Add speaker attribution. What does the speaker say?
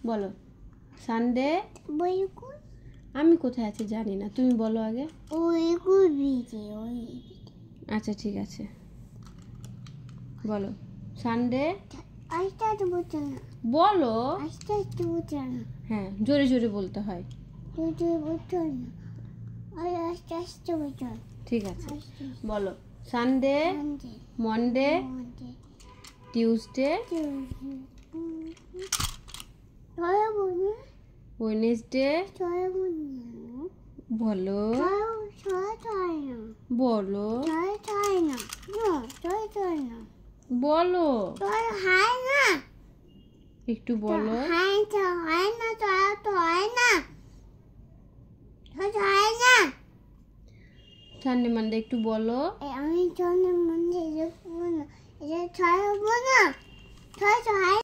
Speaker 1: বলো সানডে। আমি কোথায় আছি জানি না, তুমি বলো আগে। আচ্ছা ঠিক আছে, বলো সানডে। বলো। হ্যাঁ, জোরে জোরে বলতে হয়। ঠিক আছে, বলো সানডে, মন্ডে, টিউসডে, ওয়েডনেসডে। বলো বলো বলো, একটু বলো। সানডে মানডে একটু বলো। আমি